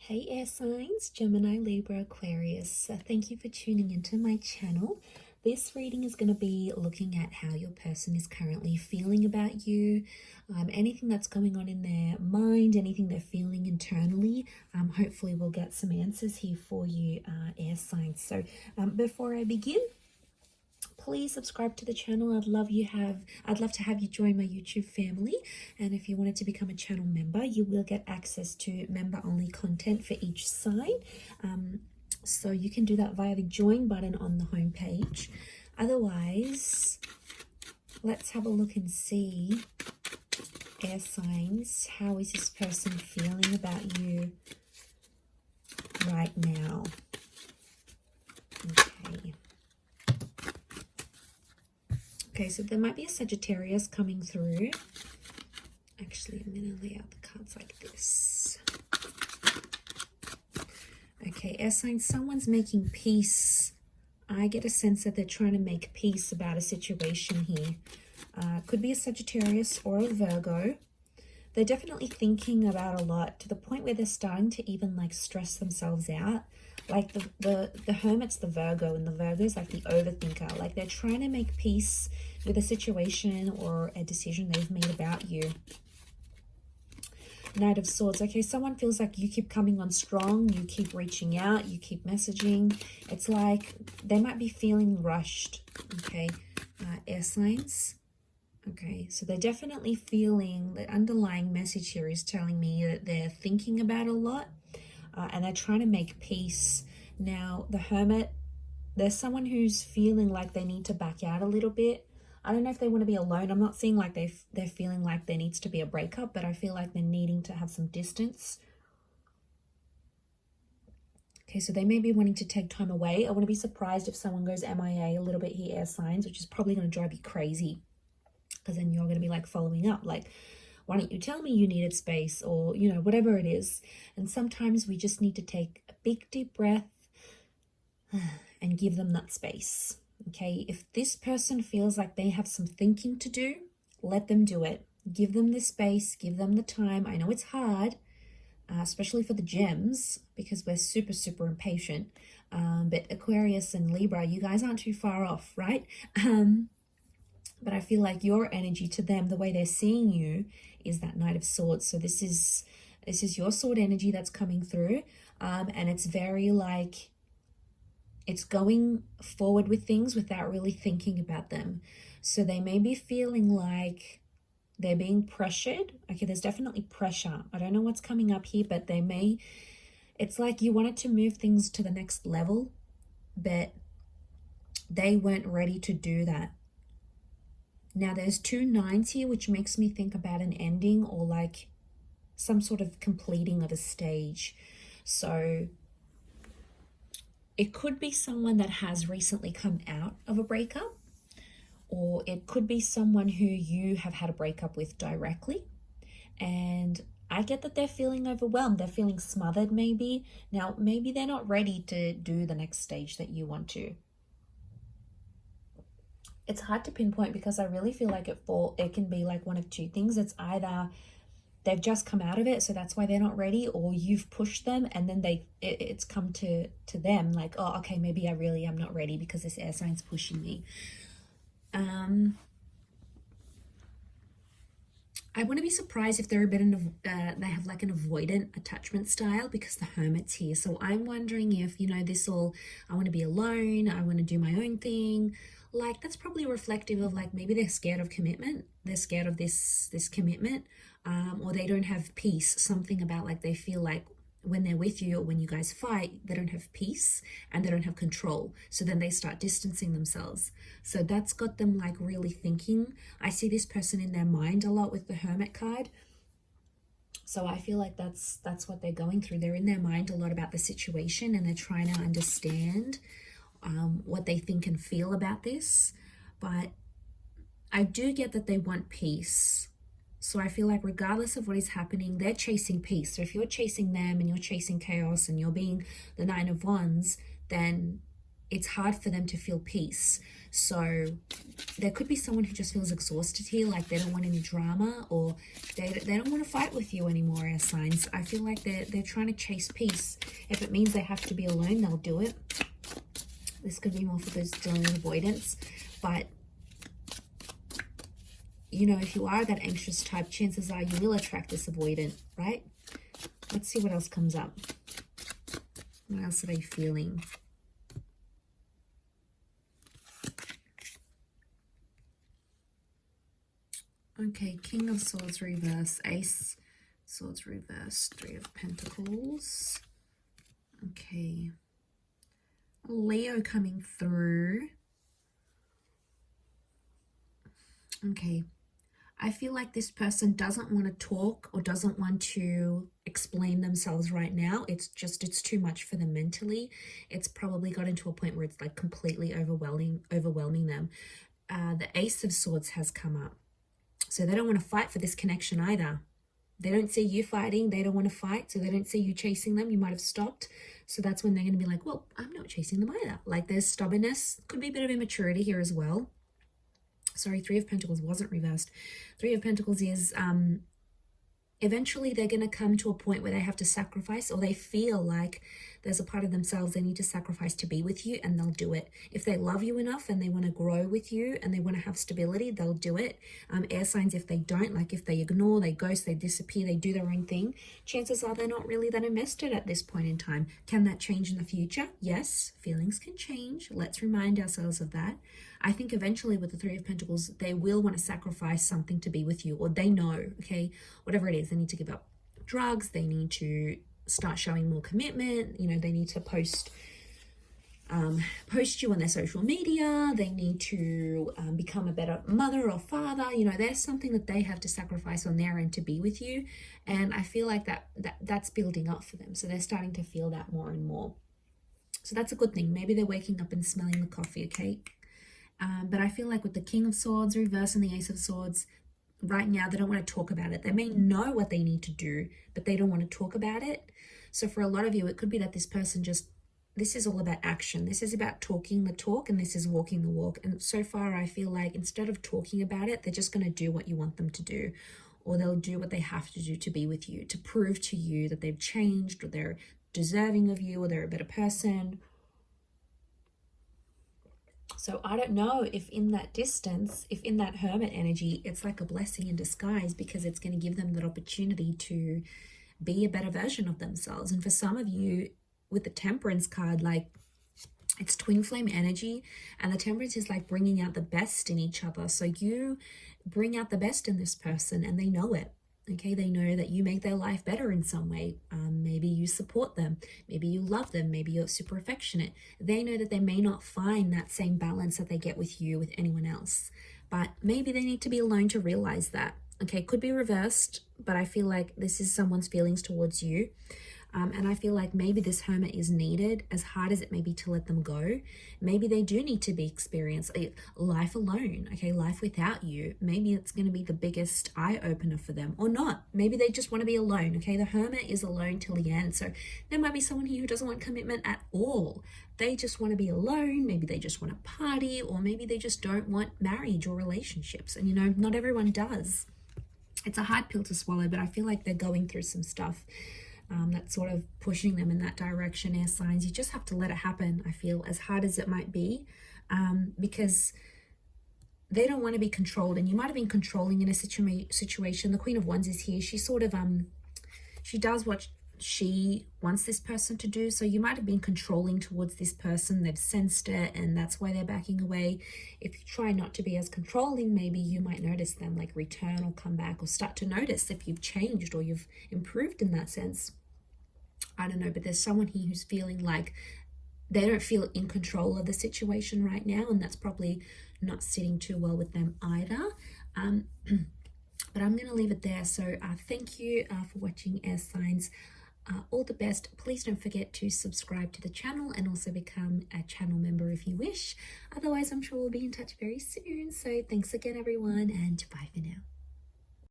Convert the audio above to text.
Hey air signs, Gemini, Libra, Aquarius. Thank you for tuning into my channel. This reading is going to be looking at how your person is currently feeling about you, anything that's going on in their mind, anything they're feeling internally. Hopefully we'll get some answers here for you, air signs. So before I begin, please subscribe to the channel. I'd love to have you join my YouTube family. And if you wanted to become a channel member, you will get access to member only content for each sign. So you can do that via the join button on the home page. Otherwise, let's have a look and see, air signs, how is this person feeling about you right now? Okay, so there might be a Sagittarius coming through. Actually, I'm going to lay out the cards like this. Okay, air signs, someone's making peace. I get a sense that they're trying to make peace about a situation here. Could be a Sagittarius or a Virgo. They're definitely thinking about a lot to the point where they're starting to even like stress themselves out. Like the Hermit's the Virgo, and the Virgo's like the overthinker. Like they're trying to make peace with a situation or a decision they've made about you. Knight of Swords. Okay, someone feels like you keep coming on strong, you keep reaching out, you keep messaging. It's like they might be feeling rushed. Okay, air signs. Okay, so they're definitely feeling, the underlying message here is telling me that they're thinking about a lot. And they're trying to make peace. Now, the Hermit, there's someone who's feeling like they need to back out a little bit. I don't know if they want to be alone. I'm not seeing like they're feeling like there needs to be a breakup, but I feel like they're needing to have some distance. Okay, so they may be wanting to take time away. I wouldn't be surprised if someone goes MIA a little bit here, air signs, which is probably going to drive you crazy. Because then you're going to be like following up, like, why don't you tell me you needed space, or, you know, whatever it is. And sometimes we just need to take a big deep breath and give them that space. Okay, if this person feels like they have some thinking to do, let them do it. Give them the space, give them the time. I know it's hard, especially for the gems, because we're super, super impatient. But Aquarius and Libra, you guys aren't too far off, right? But I feel like your energy to them, the way they're seeing you, is that Knight of Swords. So this is your sword energy that's coming through. And it's very like, it's going forward with things without really thinking about them. So they may be feeling like they're being pressured. Okay, there's definitely pressure. I don't know what's coming up here, but it's like you wanted to move things to the next level, but they weren't ready to do that. Now there's 2 nines here, which makes me think about an ending or like some sort of completing of a stage. So it could be someone that has recently come out of a breakup, or it could be someone who you have had a breakup with directly. And I get that they're feeling overwhelmed. They're feeling smothered maybe. Now, maybe they're not ready to do the next stage that you want to. It's hard to pinpoint because I really feel like it can be like one of two things. It's either they've just come out of it, so that's why they're not ready, or you've pushed them and then it's come to them like, oh, okay, maybe I really am not ready because this air sign's pushing me. I wouldn't be surprised if they're a bit they have like an avoidant attachment style, because the Hermit's here. So I'm wondering if, you know, I want to be alone, I want to do my own thing. Like that's probably reflective of like maybe they're scared of commitment. They're scared of this commitment, or they don't have peace. Something about like they feel like when they're with you or when you guys fight, they don't have peace and they don't have control. So then they start distancing themselves. So that's got them like really thinking. I see this person in their mind a lot with the Hermit card. So I feel like that's what they're going through. They're in their mind a lot about the situation, and they're trying to understand what they think and feel about this. But I do get that they want peace. So I feel like regardless of what is happening, they're chasing peace. So if you're chasing them and you're chasing chaos and you're being the 9 of Wands, then it's hard for them to feel peace. So there could be someone who just feels exhausted here, like they don't want any drama, or they don't want to fight with you anymore, air signs. I feel like they're trying to chase peace. If it means they have to be alone, they'll do it. This could be more for those dealing with avoidance. But, you know, if you are that anxious type, chances are you will attract this avoidant, right? Let's see what else comes up. What else are they feeling? Okay, King of Swords reverse, Ace Swords reverse, Three of Pentacles. Okay. Leo coming through. Okay. I feel like this person doesn't want to talk or doesn't want to explain themselves right now. It's too much for them mentally. It's probably gotten to a point where it's like completely overwhelming them. The Ace of Swords has come up. So they don't want to fight for this connection either. They don't see you fighting. They don't want to fight. So they don't see you chasing them. You might have stopped. So that's when they're going to be like, well, I'm not chasing them either. Like there's stubbornness. Could be a bit of immaturity here as well. Sorry, Three of Pentacles wasn't reversed. Three of Pentacles is eventually they're going to come to a point where they have to sacrifice, or they feel like there's a part of themselves they need to sacrifice to be with you, and they'll do it. If they love you enough and they want to grow with you and they want to have stability, they'll do it. Air signs, if they don't, like if they ignore, they ghost, they disappear, they do their own thing, chances are they're not really that invested at this point in time. Can that change in the future? Yes, feelings can change. Let's remind ourselves of that. I think eventually with the Three of Pentacles, they will want to sacrifice something to be with you, or they know, okay, whatever it is, they need to give up drugs, they need to start showing more commitment, you know, they need to post you on their social media, they need to become a better mother or father, you know, there's something that they have to sacrifice on their end to be with you. And I feel like that's building up for them. So they're starting to feel that more and more. So that's a good thing. Maybe they're waking up and smelling the coffee, okay? But I feel like with the King of Swords reverse and the Ace of Swords, right now they don't want to talk about it. They may know what they need to do, but they don't want to talk about it. So for a lot of you, it could be that this person this is all about action. This is about talking the talk, and this is walking the walk. And so far, I feel like instead of talking about it, they're just going to do what you want them to do, or they'll do what they have to do to be with you, to prove to you that they've changed, or they're deserving of you, or they're a better person. So I don't know if in that distance, if in that hermit energy, it's like a blessing in disguise, because it's going to give them that opportunity to be a better version of themselves. And for some of you with the Temperance card, like it's twin flame energy, and the Temperance is like bringing out the best in each other. So you bring out the best in this person and they know it. Okay, they know that you make their life better in some way. Maybe you support them, maybe you love them, maybe you're super affectionate. They know that they may not find that same balance that they get with you with anyone else, but maybe they need to be alone to realize that. Okay, could be reversed, but I feel like this is someone's feelings towards you. And I feel like maybe this hermit is needed, as hard as it may be to let them go. Maybe they do need to experience life alone, okay, life without you. Maybe it's going to be the biggest eye-opener for them, or not. Maybe they just want to be alone, okay? The hermit is alone till the end. So there might be someone here who doesn't want commitment at all. They just want to be alone. Maybe they just want to party, or maybe they just don't want marriage or relationships. And, you know, not everyone does. It's a hard pill to swallow, but I feel like they're going through some stuff that's sort of pushing them in that direction, air signs. You just have to let it happen, I feel, as hard as it might be, because they don't want to be controlled. And you might have been controlling in a situation. The Queen of Wands is here. She sort of, she does what she wants this person to do. So you might have been controlling towards this person. They've sensed it, and that's why they're backing away. If you try not to be as controlling, maybe you might notice them like return or come back, or start to notice if you've changed or you've improved in that sense. I don't know, but there's someone here who's feeling like they don't feel in control of the situation right now, and that's probably not sitting too well with them either. But I'm going to leave it there. So thank you for watching, air signs. All the best. Please don't forget to subscribe to the channel and also become a channel member if you wish. Otherwise, I'm sure we'll be in touch very soon. So thanks again, everyone, and bye for now.